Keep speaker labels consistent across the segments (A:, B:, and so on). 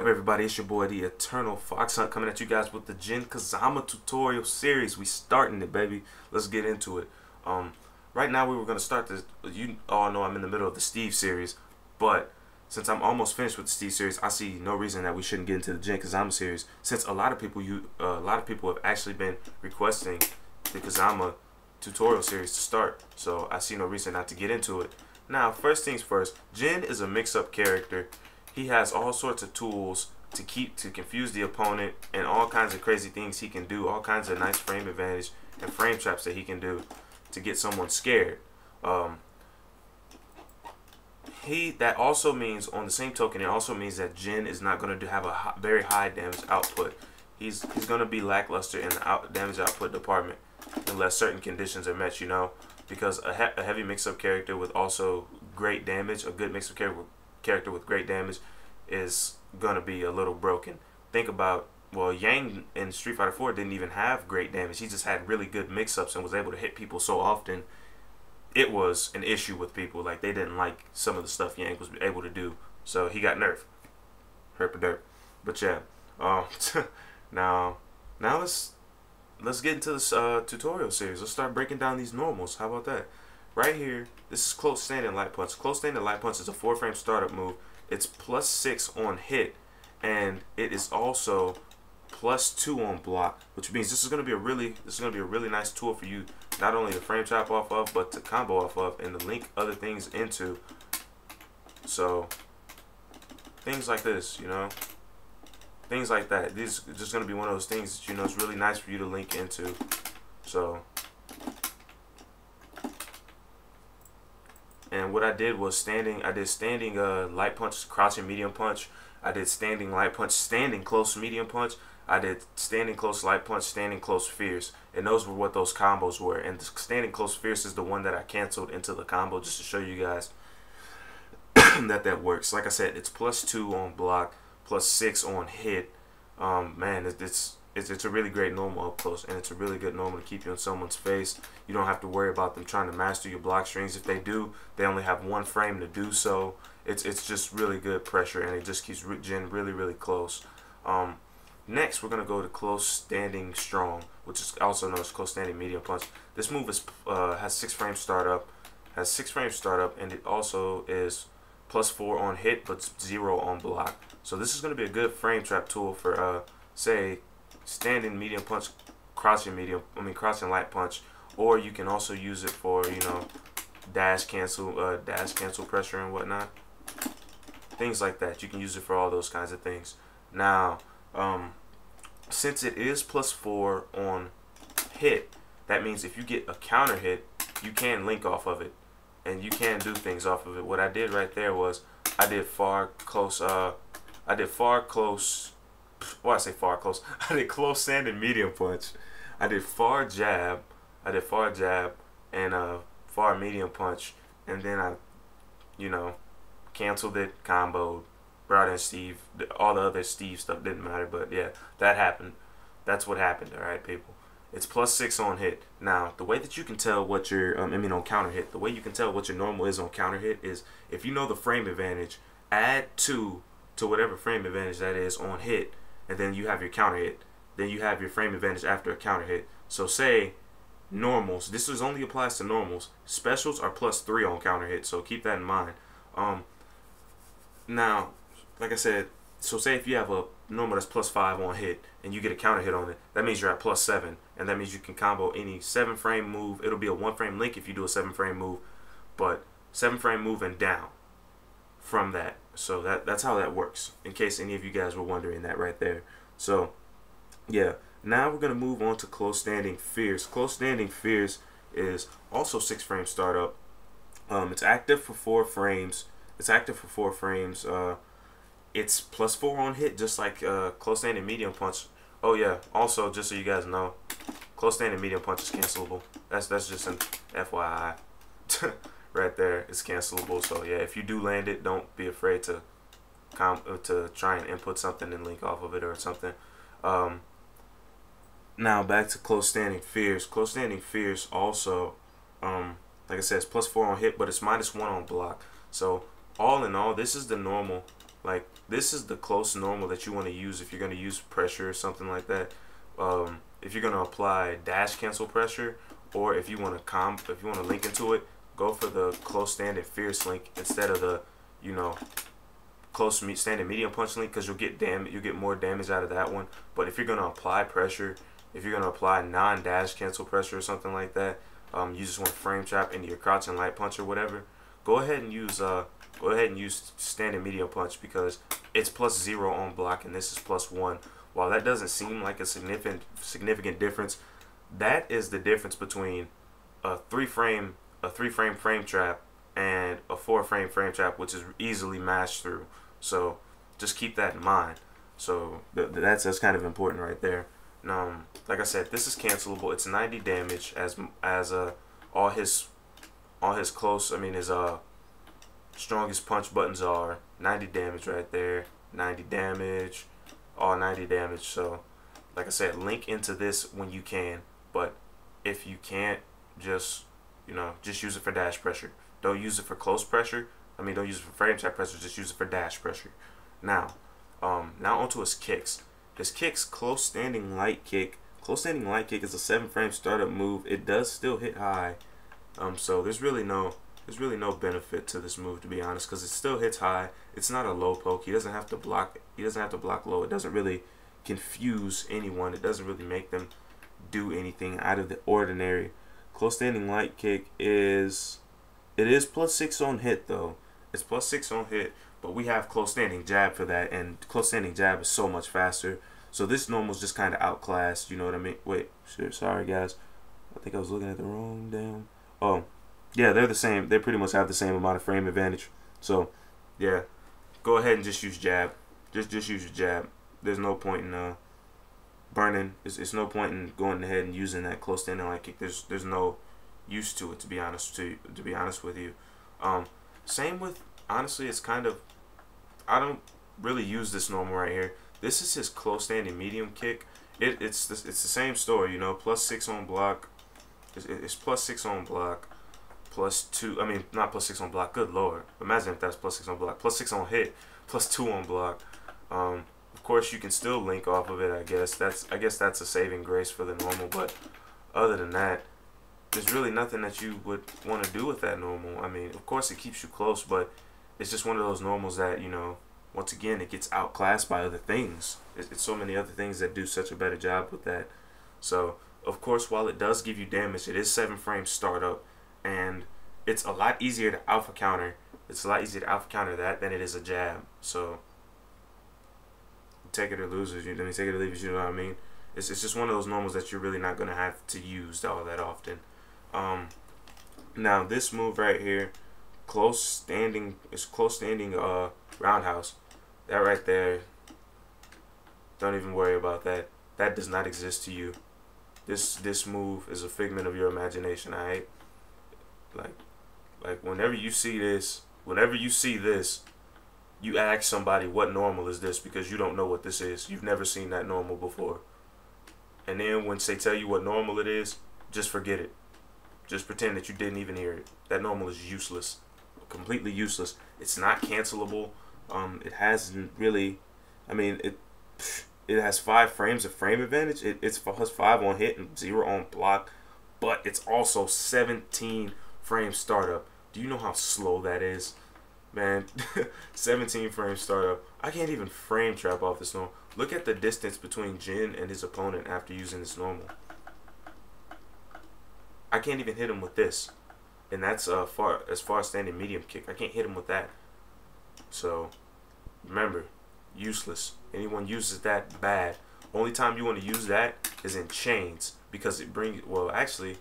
A: up, everybody? It's your boy, the Eternal Fox Hunt, coming at you guys with the Jin Kazama tutorial series. We starting it, baby. Let's get into it. Right now we were gonna start this. You all know I'm in the middle of the Steve series, but since I'm almost finished with the Steve series, I see no reason that we shouldn't get into the Jin Kazama series. Since a lot of people have actually been requesting the Kazama tutorial series to start, so I see no reason not to get into it. Now, first things first, Jin is a mix-up character. He has all sorts of tools to confuse the opponent, and all kinds of crazy things he can do, all kinds of nice frame advantage and frame traps that he can do to get someone scared. That also means, on the same token, it also means that Jin is not going to have a very high damage output. He's going to be lackluster in the damage output department unless certain conditions are met, you know, because a heavy mix-up character with also great damage, a good mix-up character with great damage is gonna be a little broken. Think about, well, Yang in Street Fighter 4 didn't even have great damage. He just had really good mix-ups and was able to hit people so often. It was an issue with people. Like, they didn't like some of the stuff Yang was able to do, so he got nerfed. Herp-a-derp. But yeah, now let's get into this tutorial series. Let's start breaking down these normals. How about that? Right here, this is close standing light punch. Close standing light punch is a 4-frame startup move. It's +6 on hit, and it is also +2 on block, which means this is gonna be a really nice tool for you, not only to frame trap off of, but to combo off of and to link other things into. So things like this, you know, things like that. This is just gonna be one of those things that, you know, it's really nice for you to link into. So. And what I did was standing light punch, crouching medium punch. I did standing light punch, standing close medium punch. I did standing close light punch, standing close fierce. And those were what those combos were. And the standing close fierce is the one that I canceled into the combo just to show you guys that works. Like I said, it's +2 on block, +6 on hit. Man, it's a really great normal up close, and it's a really good normal to keep you in someone's face. You don't have to worry about them trying to master your block strings. If they do, they only have one frame to do so. It's just really good pressure, and it just keeps Jin really close. Next, we're gonna go to close standing strong, which is also known as close standing medium punch. This move has 6 frame startup, and it also is +4 on hit but 0 on block. So this is gonna be a good frame trap tool for say standing medium punch, crouching light punch, or you can also use it for, you know, dash cancel pressure and whatnot, things like that. You can use it for all those kinds of things. Now, since it is +4 on hit, that means if you get a counter hit, you can link off of it, and you can do things off of it. What I did right there was I did close standing medium punch. I did far jab and far medium punch, and then I, you know, canceled it, comboed, brought in Steve. All the other Steve stuff didn't matter, but yeah, that happened. That's what happened. All right, people. It's +6 on hit. Now, the way that you can tell what your on counter hit, the way you can tell what your normal is on counter hit is if you know the frame advantage, add 2 to whatever frame advantage that is on hit, and then you have your counter hit. Then you have your frame advantage after a counter hit. So say normals, this only applies to normals. Specials are +3 on counter hit, so keep that in mind. Now, like I said, so say if you have a normal that's +5 on hit and you get a counter hit on it, that means you're at +7, and that means you can combo any 7-frame move. It'll be a 1-frame link if you do a 7-frame move, but 7-frame move and down from that. So that's how that works, in case any of you guys were wondering that right there. So yeah, now we're gonna move on to close standing fierce. Close standing fierce is also 6-frame startup. It's active for 4 frames. It's +4 on hit, just like close standing medium punch. Oh yeah, also just so you guys know, close standing medium punch is cancelable. That's just an FYI. Right there, it's cancelable. So yeah, if you do land it, don't be afraid to try and input something and link off of it or something. Now back to close standing fierce. Close standing fierce also, like I said, it's +4 on hit, but it's -1 on block. So all in all, this is the normal. Like, this is the close normal that you want to use if you're going to use pressure or something like that. If you're going to apply dash cancel pressure, or if you want to link into it, go for the close standing fierce link instead of the, you know, close standing medium punch link, because you'll get more damage out of that one. But if you're going to apply pressure, if you're going to apply non-dash cancel pressure or something like that, you just want frame trap into your crouching light punch or whatever, go ahead and use standing medium punch, because it's +0 on block and this is +1. While that doesn't seem like a significant difference, that is the difference between a 3-frame frame trap and a 4-frame frame trap, which is easily mashed through. So just keep that in mind. So that's kind of important right there. Now, like I said, this is cancelable. It's 90 damage as all his close, his strongest punch buttons are 90 damage right there. 90 damage, all 90 damage. So like I said, link into this when you can, but if you can't, just use it for dash pressure. Don't use it for close pressure. Don't use it for frame trap pressure, just use it for dash pressure. Now onto his kicks. His kicks, close standing light kick. Close standing light kick is a 7-frame startup move. It does still hit high. So there's really no benefit to this move, to be honest, because it still hits high. It's not a low poke. He doesn't have to block low. It doesn't really confuse anyone. It doesn't really make them do anything out of the ordinary. Close standing light kick is +6 on hit though. It's +6 on hit, but we have close standing jab for that, and close standing jab is so much faster. So this normal's just kind of outclassed, you know what I mean? Wait, sorry guys. I think I was looking at the wrong damn. Oh, yeah, they're the same. They pretty much have the same amount of frame advantage. So, yeah, go ahead and just use jab. Just use your jab. There's no point in burning. It's no point in going ahead and using that close standing light kick. There's no use to it, to be honest with you. Same with, honestly, it's kind of, I don't really use this normal right here. This is his close standing medium kick. It's the same story, you know, +6 on block. It's +6 on block, +2. Not +6 on block. Good lord! Imagine if that's +6 on block, +6 on hit, +2 on block. Of course, you can still link off of it. I guess that's a saving grace for the normal. But other than that, there's really nothing that you would want to do with that normal. Of course, it keeps you close, but it's just one of those normals that, you know, once again, it gets outclassed by other things. It's so many other things that do such a better job with that. So, of course, while it does give you damage, it is 7-frame startup, and it's a lot easier to alpha counter. It's a lot easier to alpha counter that than it is a jab. So, take it or lose it. Take it or leave it. You know what I mean? It's just one of those normals that you're really not gonna have to use all that often. Now this move right here, close standing roundhouse. That right there, don't even worry about that. That does not exist to you. This move is a figment of your imagination, alright? Like whenever you see this, you ask somebody, what normal is this? Because you don't know what this is. You've never seen that normal before. And then when they tell you what normal it is, just forget it. Just pretend that you didn't even hear it. That normal is useless. Completely useless. It's not cancelable. It hasn't really, it has 5 frames of frame advantage. It has 5 on hit and 0 on block, but it's also 17 frame startup. Do you know how slow that is? Man, 17 frame startup. I can't even frame trap off this normal. Look at the distance between Jin and his opponent after using this normal. I can't even hit him with this. And that's as far as standing medium kick. I can't hit him with that. So, remember, useless. Anyone uses that, bad. Only time you want to use that is in chains, because it brings, well, actually,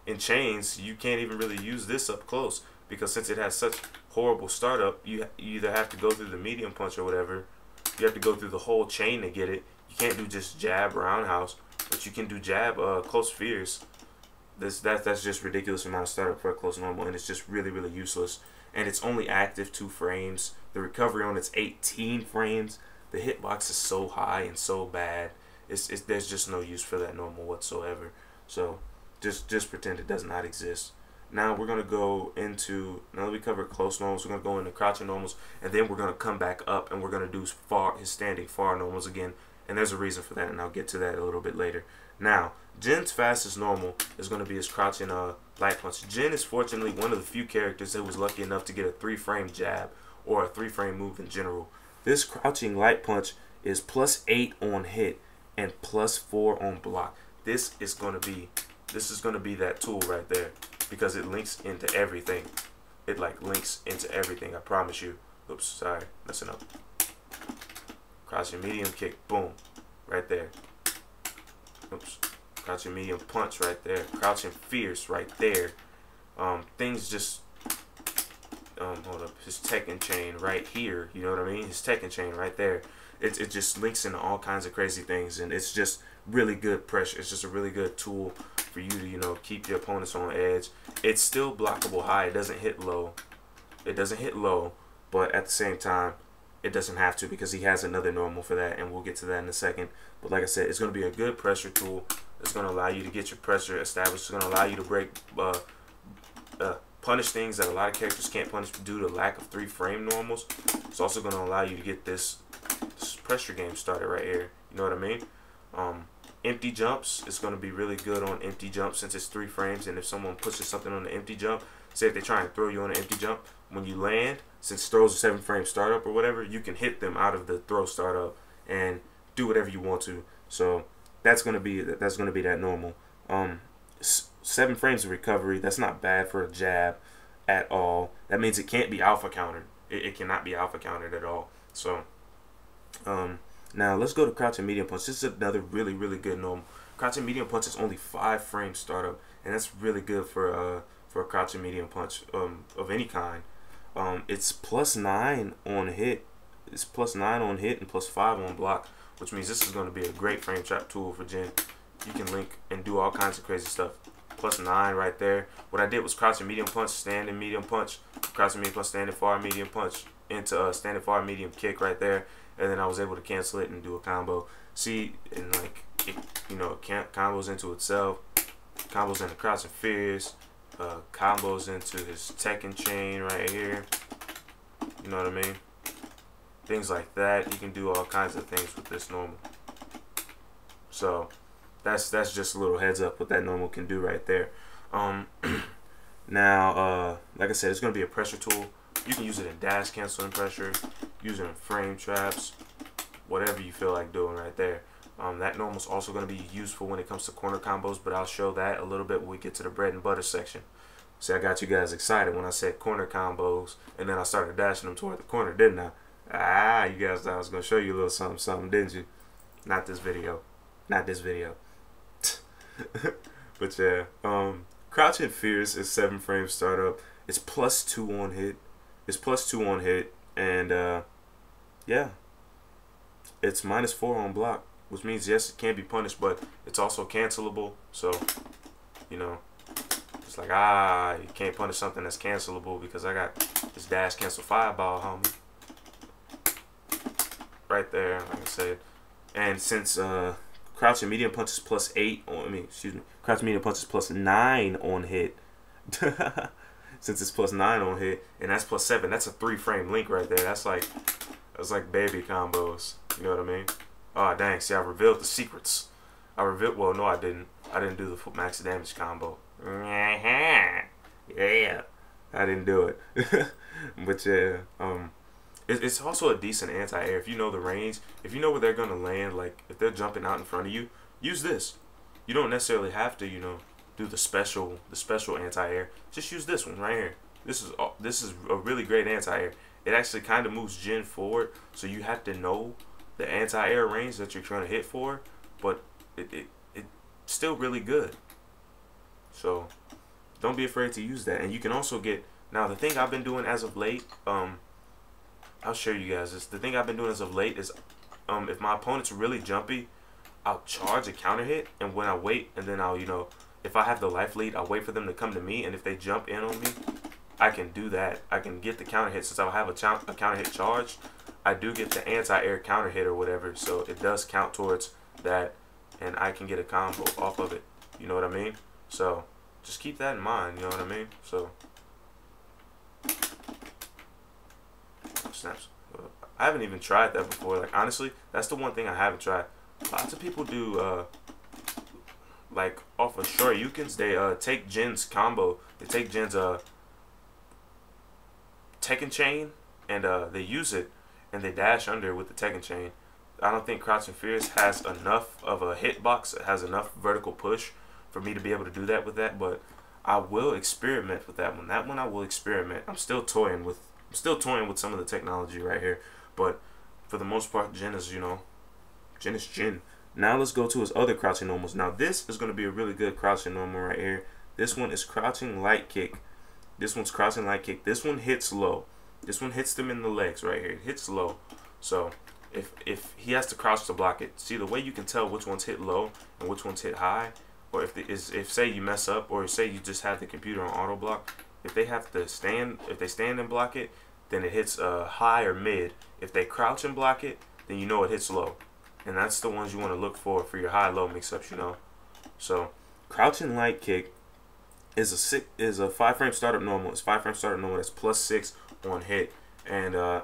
A: in chains, you can't even really use this up close, because since it has such horrible startup, you either have to go through the medium punch or whatever. You have to go through the whole chain to get it. You can't do just jab roundhouse, but you can do jab close fierce. That's just ridiculous amount of startup for a close normal, and it's just really, really useless. And it's only active 2 frames. The recovery on it's 18 frames. The hitbox is so high and so bad. There's just no use for that normal whatsoever. So just pretend it does not exist. Now we're gonna go into, now that we cover close normals, we're gonna go into crouching normals, and then we're gonna come back up and we're gonna do his standing far normals again. And there's a reason for that, and I'll get to that a little bit later. Now, Jin's fastest normal is gonna be his crouching light punch. Jin is fortunately one of the few characters that was lucky enough to get a 3-frame jab or a 3-frame move in general. This crouching light punch is +8 on hit and +4 on block. This is gonna be that tool right there, because it links into everything. It like links into everything, I promise you. Oops, sorry, messing up. Crouching medium kick, boom, right there. Oops, crouching medium punch right there. Crouching fierce right there. Things just, hold up, his Tekken chain right here, you know what I mean? His Tekken chain right there. It just links into all kinds of crazy things, and it's just really good pressure. It's just a really good tool for you to, you know, keep your opponents on edge. It's still blockable high. It doesn't hit low. It doesn't hit low, but at the same time, it doesn't have to, because he has another normal for that, and we'll get to that in a second. But like I said, it's going to be a good pressure tool. It's going to allow you to get your pressure established. It's going to allow you to break, punish things that a lot of characters can't punish due to lack of 3-frame normals. It's also going to allow you to get this pressure game started right here. You know what I mean? Empty jumps is going to be really good on empty jumps since it's 3 frames, and if someone pushes something on the empty jump, say if they try and throw you on an empty jump, when you land, since throws a 7-frame startup or whatever, you can hit them out of the throw startup and do whatever you want to. So that's gonna be that normal. 7 frames of recovery, that's not bad for a jab at all. That means it can't be alpha countered. It cannot be alpha countered at all. So now let's go to crouching medium punch. This is another really good normal. Crouching medium punch is only 5 frames startup, and that's really good for a crouching medium punch of any kind. It's +9 on hit. It's +9 on hit and +5 on block, which means this is going to be a great frame trap tool for Jin. You can link and do all kinds of crazy stuff. +9 right there. What I did was crouching medium punch, standing medium punch, crouching medium punch, standing far medium punch into standing far medium kick right there, and then I was able to cancel it and do a combo. See, and like it, you know, combos into itself, combos into crouching fierce, combos into his Tekken chain right here. You know what I mean? Things like that. You can do all kinds of things with this normal. So that's just a little heads up what that normal can do right there. Now, like I said, it's going to be a pressure tool. You can use it in dash canceling pressure, use it in frame traps, whatever you feel like doing right there. That normal is also going to be useful when it comes to corner combos, but I'll show that a little bit when we get to the bread and butter section. See, I got you guys excited when I said corner combos, and then I started dashing them toward the corner, didn't I? Ah, you guys thought I was going to show you a little something, didn't you? Not this video. Not this video. But yeah, crouching fierce is 7 frames startup. It's +2 on hit. It's +2 on hit, and yeah, it's -4 on block, which means yes, it can be punished, but it's also cancelable. So, you know, it's like, you can't punish something that's cancelable because I got this dash cancel fireball, homie, right there, like I said. And since crouching medium punch is +8 on, crouching medium punch is +9 on hit. Since it's +9 on hit, and that's +7, that's a 3-frame link right there. That's like baby combos. You know what I mean? Oh dang! See, I revealed the secrets. Well, no, I didn't. I didn't do the full max damage combo. Yeah, I didn't do it. But yeah, it's also a decent anti-air if you know the range. If you know where they're gonna land, like if they're jumping out in front of you, use this. You don't necessarily have to, you know, do the special anti-air. Just use this one right here. This is a really great anti-air. It actually kind of moves Jin forward, so you have to know the anti-air range that you're trying to hit for, but it's still really good. So don't be afraid to use that. And you can also get, now the thing I've been doing as of late, I'll show you guys this. The thing I've been doing as of late is if my opponent's really jumpy, I'll charge a counter hit, and when I wait, and then I'll, you know, if I have the life lead, I'll wait for them to come to me, and if they jump in on me, I can do that. I can get the counter hit. Since I'll have a counter hit charged, I do get the anti-air counter hit or whatever, so it does count towards that, and I can get a combo off of it. You know what I mean? So just keep that in mind. You know what I mean? So snaps. I haven't even tried that before. Like honestly, that's the one thing I haven't tried. Lots of people do like off of Shoryukens, they take Jin's combo. They take Jin's Tekken chain and they use it and they dash under with the Tekken chain. I don't think Crouching Fierce has enough of a hitbox. It has enough vertical push for me to be able to do that with that. But I will experiment with that one. That one I will experiment. I'm still toying with some of the technology right here. But for the most part, Jin is, you know, Jin is Jin. Now let's go to his other crouching normals. Now this is going to be a really good crouching normal right here. This one is crouching light kick. This one's crouching light kick. This one hits low. This one hits them in the legs right here. It hits low. So if he has to crouch to block it, see the way you can tell which ones hit low and which ones hit high, or if say you mess up, or say you just have the computer on auto block, if they have to stand, if they stand and block it, then it hits high or mid. If they crouch and block it, then you know it hits low. And that's the ones you want to look for your high-low mix-ups, you know. So, crouching light kick is a 5-frame startup normal. It's 5-frame startup normal. That's +6 on hit, and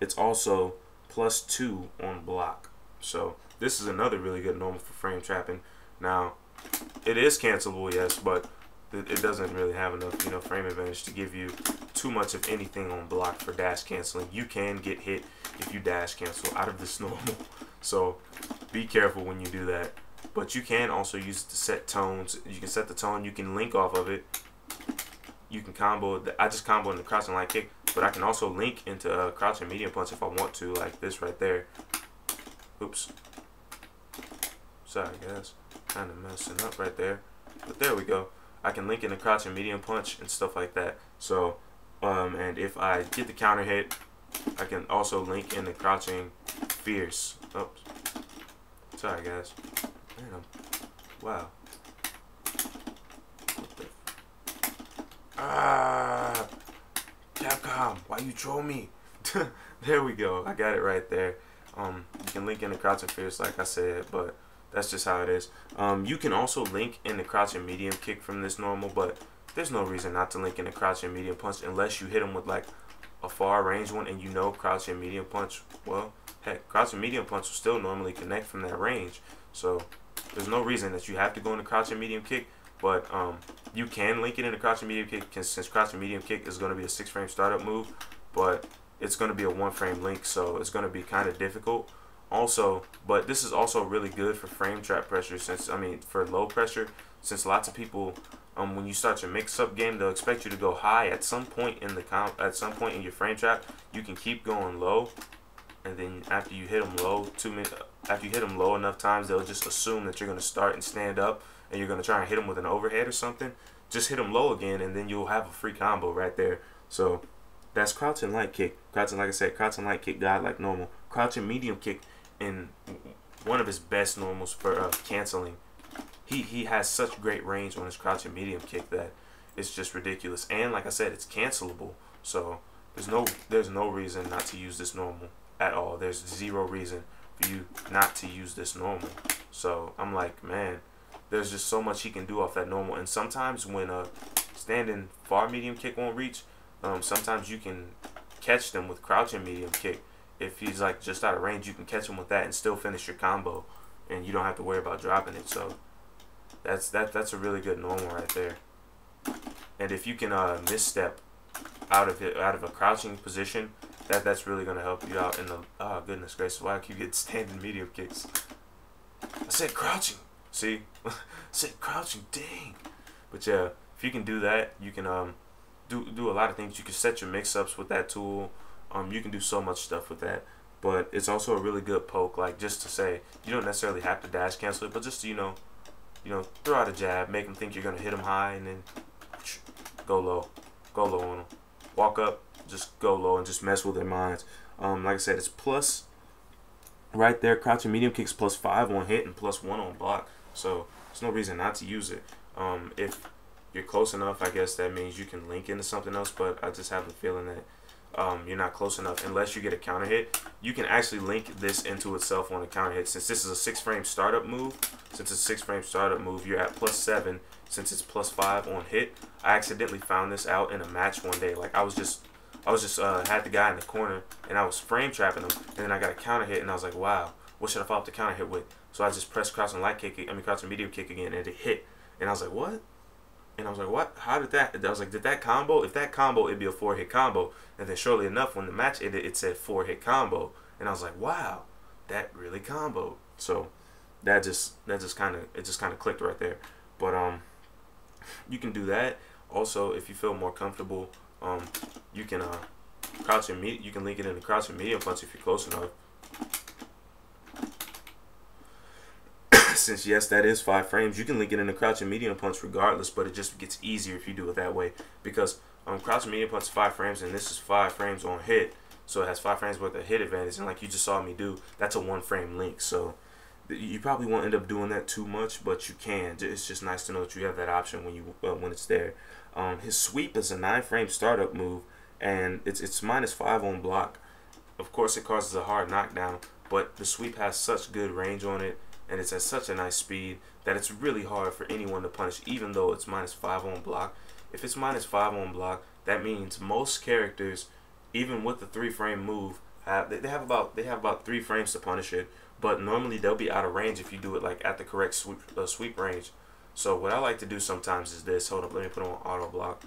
A: it's also +2 on block. So this is another really good normal for frame trapping. Now, it is cancelable, yes, but it doesn't really have enough, you know, frame advantage to give you too much of anything on block for dash canceling. You can get hit if you dash cancel out of this normal. So be careful when you do that. But you can also use it to set tones. You can set the tone. You can link off of it. You can combo. I just combo in the crouching light kick, but I can also link into crouching medium punch if I want to, like this right there. Oops. Sorry guys, kind of messing up right there. But there we go. I can link in the crouching medium punch and stuff like that. So, and if I get the counter hit, I can also link in the crouching fierce. Oops. Sorry guys. Man, wow. Capcom, why you troll me? There we go. I got it right there. You can link in the crouching fierce, like I said, but that's just how it is. You can also link in the crouching medium kick from this normal, but there's no reason not to link in the crouching medium punch unless you hit him with like a far range one and you know crouching medium punch. Well, heck, crouching medium punch will still normally connect from that range. So there's no reason that you have to go in the crouching medium kick, but you can link it in the crouching medium kick since crouching medium kick is going to be a 6-frame startup move, but it's going to be a 1-frame link, so it's going to be kind of difficult. Also, but this is also really good for frame trap pressure, for low pressure, since lots of people, when you start your mix-up game, they'll expect you to go high at some point in your frame trap. You can keep going low, and then after you hit them low, after you hit them low enough times, they'll just assume that you're going to start and stand up, and you're going to try and hit them with an overhead or something. Just hit them low again, and then you'll have a free combo right there. So that's crouching light kick. Crouching, like I said, crouching light kick, God like normal. Crouching medium kick, in one of his best normals for canceling. He has such great range on his crouching medium kick that it's just ridiculous. And like I said, it's cancelable. So there's no reason not to use this normal at all. There's zero reason for you not to use this normal. So I'm like, man, there's just so much he can do off that normal. And sometimes when standing far medium kick won't reach, sometimes you can catch them with crouching medium kick. If he's like just out of range, you can catch him with that and still finish your combo, and you don't have to worry about dropping it. So that's a really good normal right there. And if you can misstep out of a crouching position, that's really gonna help you out in the goodness gracious, why I keep getting standing medium kicks. I said crouching. See? I said crouching, dang. But yeah, if you can do that, you can do a lot of things. You can set your mix-ups with that tool. You can do so much stuff with that. But it's also a really good poke, like just to say, you don't necessarily have to dash cancel it, but just to, you know, throw out a jab, make them think you're gonna hit them high, and then go low on them. Walk up, just go low, and just mess with their minds. Like I said, it's plus right there. Crouching medium kicks +5 on hit and +1 on block. So there's no reason not to use it. If you're close enough, I guess that means you can link into something else. But I just have a feeling that you're not close enough unless you get a counter hit. You can actually link this into itself on a counter hit. Since this is a 6-frame startup move, you're at +7. Since it's +5 on hit, I accidentally found this out in a match one day. Like I was just had the guy in the corner and I was frame trapping him, and then I got a counter hit and I was like, wow, what should I follow up the counter hit with? So I just pressed crouching light kick, crouching medium kick again, and it hit. And I was like, what? And I was like, what? How did that? I was like, did that combo? If that combo, it'd be a 4-hit combo. And then shortly enough, when the match ended, it said 4-hit combo. And I was like, wow, that really comboed. So that just kind of clicked right there. But you can do that. Also, if you feel more comfortable, you can you can link it in the crouching medium punch if you're close enough. Since yes, that is 5 frames, you can link it in the crouching medium punch regardless, but it just gets easier if you do it that way, because crouching medium punch is 5 frames and this is 5 frames on hit, so it has 5 frames worth of hit advantage, and like you just saw me do, that's a 1-frame link. So you probably won't end up doing that too much, but you can. It's just nice to know that you have that option when it's there. His sweep is a 9-frame startup move, and it's -5 on block. Of course, it causes a hard knockdown, but the sweep has such good range on it, and it's at such a nice speed that it's really hard for anyone to punish, even though it's -5 on block. If it's -5 on block, that means most characters, even with the 3-frame move, they have about 3 frames to punish it. But normally they'll be out of range if you do it like at the correct sweep range. So what I like to do sometimes is this. Hold up, let me put on auto block.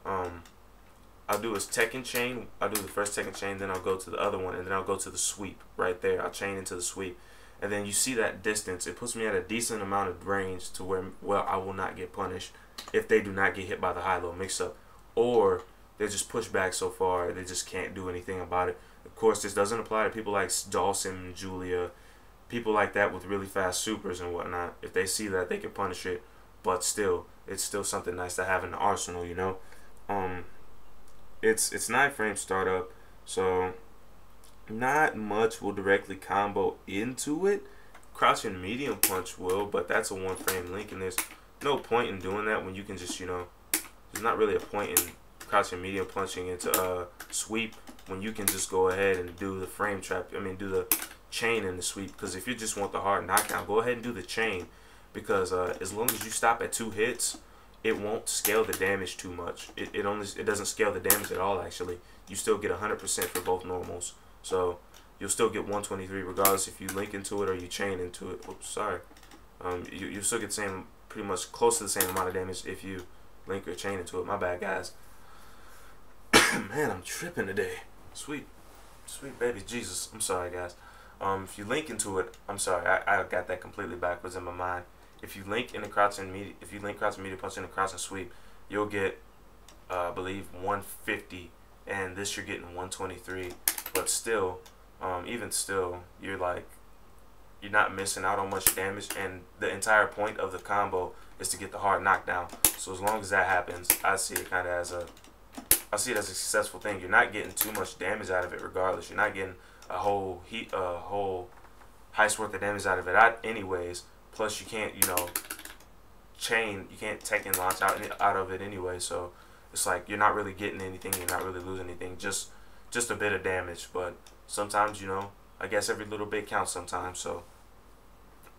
A: I'll do is Tekken chain. I'll do the first Tekken chain, then I'll go to the other one, and then I'll go to the sweep right there. I'll chain into the sweep. And then you see that distance, it puts me at a decent amount of range to where, well, I will not get punished if they do not get hit by the high-low mix-up. Or they just push back so far, they just can't do anything about it. Of course, this doesn't apply to people like Dawson, Julia, people like that with really fast supers and whatnot. If they see that, they can punish it. But still, it's still something nice to have in the arsenal, you know? It's 9-frame startup, so not much will directly combo into it. Crouching medium punch will, but that's a 1-frame link, and there's no point in doing that when you can just, you know, there's not really a point in crouching medium punching into sweep when you can just go ahead and do the frame trap. do the chain in the sweep, because if you just want the hard knockdown, go ahead and do the chain, because as long as you stop at 2 hits, it won't scale the damage too much. It doesn't scale the damage at all. Actually, you still get 100% for both normals. So you'll still get 123 regardless if you link into it or you chain into it. Oops, sorry. You still get the same, pretty much close to the same amount of damage if you link or chain into it. My bad, guys. Man, I'm tripping today. Sweet baby Jesus. I'm sorry, guys. If you link into it, I'm sorry, I got that completely backwards in my mind. If you link in the crouching medium punch in the crouching sweep, you'll get, I believe, 150, and this you're getting 123. But still, even still, you're not missing out on much damage, and the entire point of the combo is to get the hard knockdown. So as long as that happens, I see it as a successful thing. You're not getting too much damage out of it regardless. You're not getting a whole heist worth of damage out of it anyways. Plus you can't, you know, chain, you can't take and launch out of it anyway. So it's like you're not really getting anything, you're not really losing anything, just a bit of damage. But sometimes, you know, I guess every little bit counts sometimes, so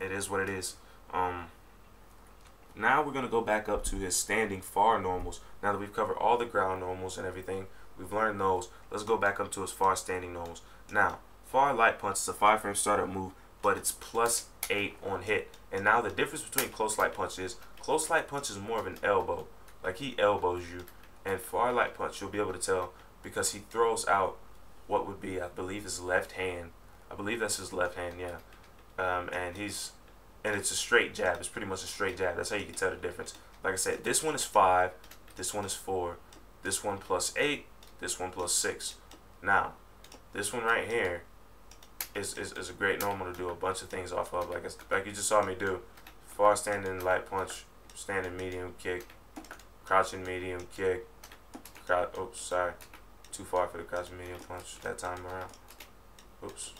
A: it is what it is. Now we're going to go back up to his standing far normals. Now that we've covered all the ground normals and everything, we've learned those, let's go back up to his far standing normals. Now, far light punch is a 5-frame startup move, but it's +8 on hit. And now the difference between close light punch is more of an elbow. Like he elbows you. And far light punch, you'll be able to tell because he throws out what would be, I believe, his left hand. I believe that's his left hand, yeah. And it's a straight jab. It's pretty much a straight jab. That's how you can tell the difference. Like I said, this one is 5, this one is 4, this one +8, this one +6. Now, this one right here is a great normal to do a bunch of things off of, like you just saw me do. Far standing light punch, standing medium kick, crouching medium kick, oops, sorry, too far for the crouching medium punch that time around. Oops.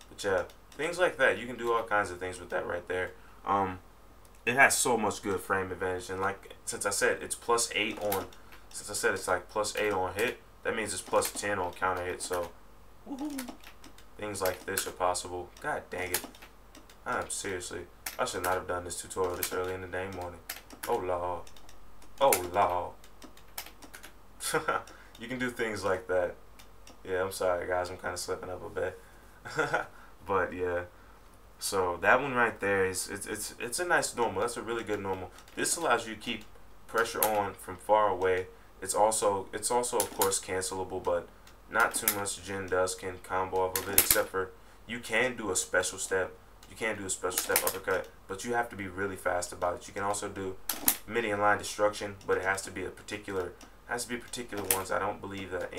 A: But yeah, things like that. You can do all kinds of things with that right there. it has so much good frame advantage. And like since I said it's +8 on, since I said it's like +8 on hit, that means it's +10 on counter hit. So woohoo, things like this are possible. God dang it! I'm seriously, I should not have done this tutorial this early in the dang morning. Oh lord, oh lord. You can do things like that. Yeah, I'm sorry guys, I'm kind of slipping up a bit. But yeah, so that one right there is it's a nice normal. That's a really good normal. This allows you to keep pressure on from far away. It's also of course cancelable, but not too much. Jin can combo off of it, except for you can do a special step. You can do a special step uppercut, but you have to be really fast about it. You can also do midi and line destruction, but it has to be particular ones. I don't believe that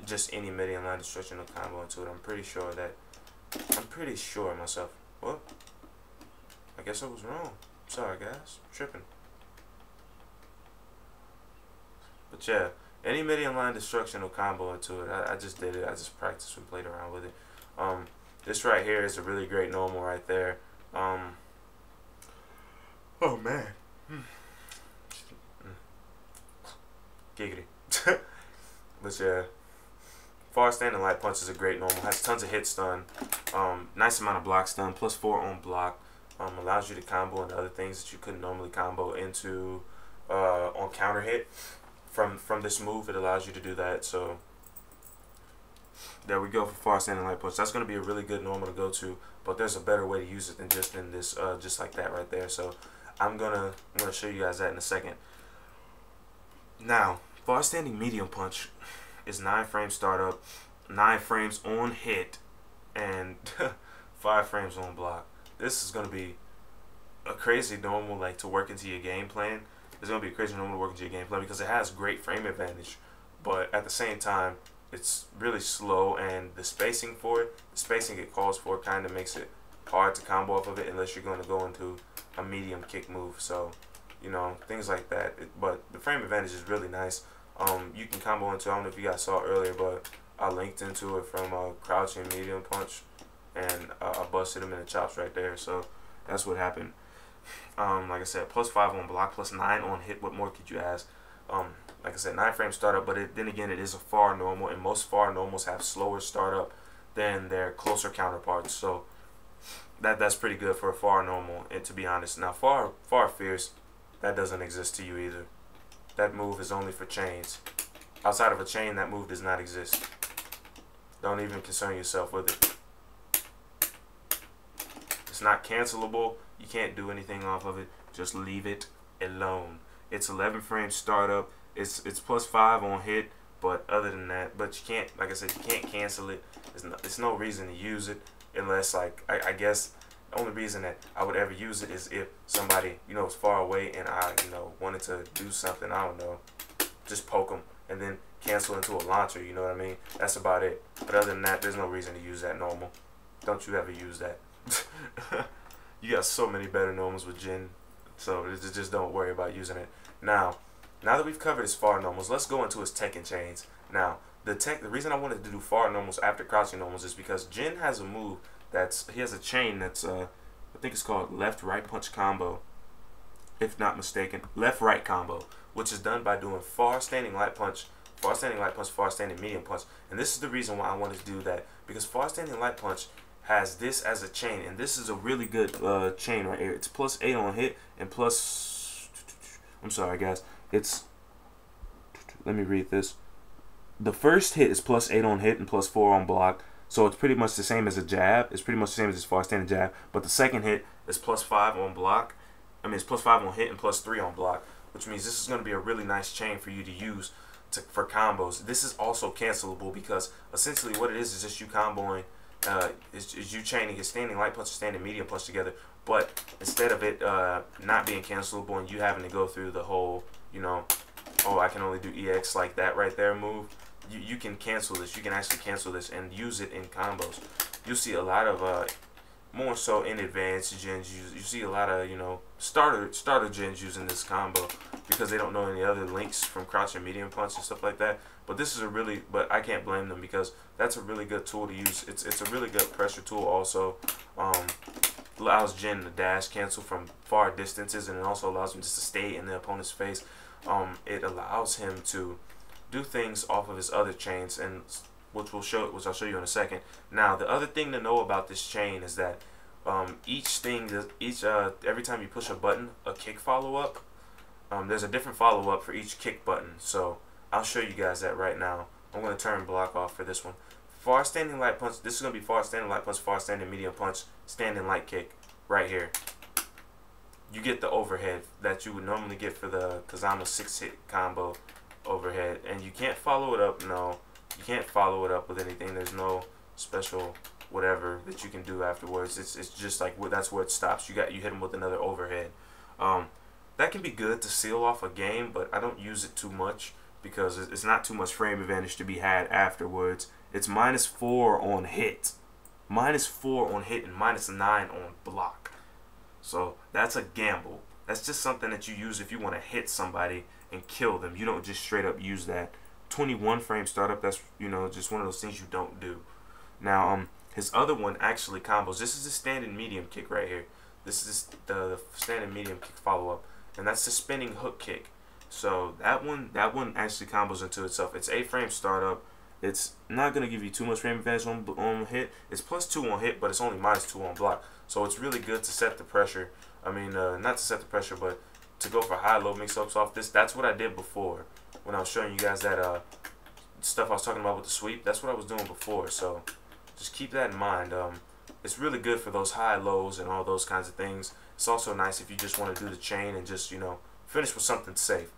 A: just any midi and line destruction will combo into it. I'm pretty sure myself. What? I guess I was wrong. Sorry guys, I'm tripping. But yeah, any midi and line destruction will combo into it. I just did it. I just practiced and played around with it. This right here is a really great normal right there. Oh man. Giggity. But yeah, far standing light punch is a great normal. Has tons of hit stun. Nice amount of block stun. +4 on block. Allows you to combo into other things that you couldn't normally combo into on counter hit. From this move, it allows you to do that. So there we go for far standing light punch. That's going to be a really good normal to go to, but there's a better way to use it than just in this, just like that right there. So I'm gonna show you guys that in a second. Now, far standing medium punch is 9 frames startup, 9 frames on hit, and 5 frames on block. This is going to be a crazy normal like to work into your game plan. It's going to be a crazy normal to work into your game plan because it has great frame advantage, but at the same time it's really slow, and the spacing it calls for kind of makes it hard to combo off of it unless you're going to go into a medium kick move. So you know, things like that. But the frame advantage is really nice. You can combo into, I don't know if you guys saw earlier, but I linked into it from crouching medium punch, and I busted him in the chops right there. So that's what happened. Like I said, +5 on block, +9 on hit. What more could you ask? Like I said, 9 frame startup, but then again, it is a far normal, and most far normals have slower startup than their closer counterparts. So that's pretty good for a far normal. And to be honest, now far fierce, that doesn't exist to you either. That move is only for chains. Outside of a chain, that move does not exist. Don't even concern yourself with it. It's not cancelable. You can't do anything off of it. Just leave it alone. It's 11 frames startup. It's +5 on hit, but other than that, but you can't, like I said, you can't cancel it. There's no reason to use it unless, like, I guess the only reason that I would ever use it is if somebody, you know, is far away and I, you know, wanted to do something, I don't know, just poke them and then cancel into a launcher, you know what I mean? That's about it. But other than that, there's no reason to use that normal. Don't you ever use that. You got so many better normals with Jin, so just don't worry about using it. Now that we've covered his far normals, let's go into his Tekken chains. Now, the reason I wanted to do far normals after crouching normals is because Jin has a move he has a chain that's I think it's called left-right punch combo, if not mistaken, left-right combo, which is done by doing far standing light punch, far standing medium punch. And this is the reason why I wanted to do that, because far standing light punch has this as a chain, and this is a really good chain right here. It's +8 on hit and I'm sorry guys, it's, let me read this. The first hit is +8 on hit and +4 on block. So it's pretty much the same as a jab. It's pretty much the same as his far standing jab. But the second hit is +5 on block. I mean, it's +5 on hit and +3 on block, which means this is going to be a really nice chain for you to use for combos. This is also cancelable because essentially what it is just you comboing, is you chaining his standing light punch and standing medium punch together. But instead of it not being cancelable and you having to go through the whole, you know, oh, I can only do EX like that right there move, you can cancel this. You can actually cancel this and use it in combos. You'll see a lot of more so in advanced gens. You see a lot of, you know, starter gens using this combo because they don't know any other links from crouch and medium punch and stuff like that. But this is but I can't blame them because that's a really good tool to use. It's a really good pressure tool also. allows Jin to dash cancel from far distances, and it also allows him just to stay in the opponent's face. It allows him to do things off of his other chains, and which I'll show you in a second. Now, the other thing to know about this chain is that every time you push a button, a kick follow up, there's a different follow up for each kick button. So I'll show you guys that right now. I'm going to turn block off for this one. Far standing light punch. This is going to be far standing light punch, far standing medium punch, standing light kick right here. You get the overhead that you would normally get for the Kazama 6-hit combo overhead, and you can't follow it up. No, you can't follow it up with anything. There's no special whatever that you can do afterwards. It's just like that's where it stops. You hit him with another overhead. That can be good to seal off a game, but I don't use it too much because it's not too much frame advantage to be had afterwards. It's -4 on hit, -4 on hit, and -9 on block. So that's a gamble. That's just something that you use if you want to hit somebody and kill them. You don't just straight up use that. 21 frame startup, that's, you know, just one of those things you don't do. Now, his other one actually combos. This is the standing medium kick right here. This is the standing medium kick follow-up, and that's the spinning hook kick. So that one actually combos into itself. It's 8 frame startup. It's not going to give you too much frame advantage on hit. It's +2 on hit, but it's only -2 on block. So it's really good to set the pressure. I mean, not to set the pressure, but to go for high-low mix-ups off this. That's what I did before when I was showing you guys that stuff I was talking about with the sweep. That's what I was doing before. So just keep that in mind. It's really good for those high-lows and all those kinds of things. It's also nice if you just want to do the chain and just, you know, finish with something safe.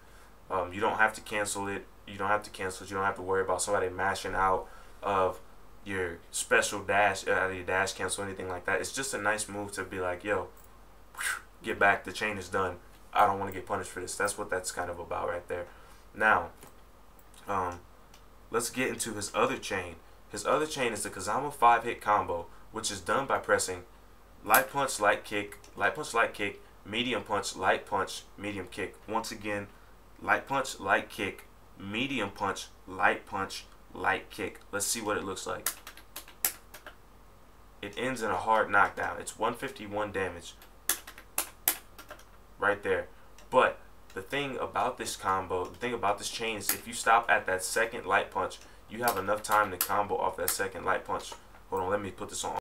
A: You don't have to cancel it. You don't have to cancel it. You don't have to worry about somebody mashing out of your special dash, out of your dash cancel, anything like that. It's just a nice move to be like, yo, get back. The chain is done. I don't want to get punished for this. That's what that's kind of about right there. Now, let's get into his other chain. His other chain is the Kazama 5-hit combo, which is done by pressing light punch, light kick, light punch, light kick, medium punch, light punch, medium kick. Once again, light punch, light kick, medium punch, light kick. Let's see what it looks like. It ends in a hard knockdown. It's 151 damage right there. But the thing about this combo, the thing about this chain is if you stop at that second light punch, you have enough time to combo off that second light punch. Hold on, let me put this on